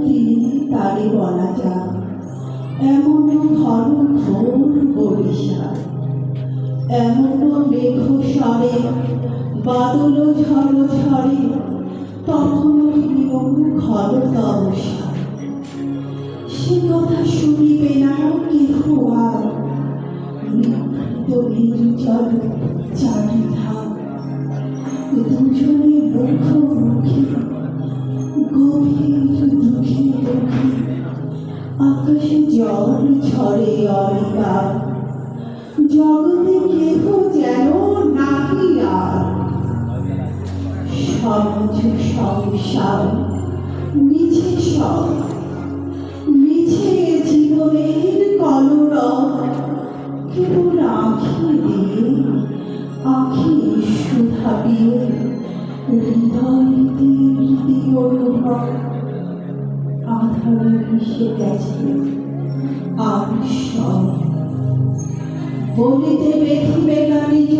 দিন তারে বলা যায় এমন ঘন ঘোর বরিশাল, এমন মেঘ স্বরে বাদল ঝড় ঝরে, তখনও নিয়ম ঘর তমসা। সে কথা শুনিবে না কেহ আর, নিভৃত নির্জল চারিধার, দুজনে মুখোমুখি গভীর দুঃখে দুঃখে, আকাশে জল ঝরে অরিকার, জগতে কেহ যেন নাহি আর। সমঝ সংসার মিছে সব, মিছে জীবনের কলরব, কেবল আঁখি দিয়ে আঁখি শুধাবিয়ে হৃদয় দিয়ে অনুভব। আধারে মিশে গেছে আর সব, বলিতে দেখিবে না নিজ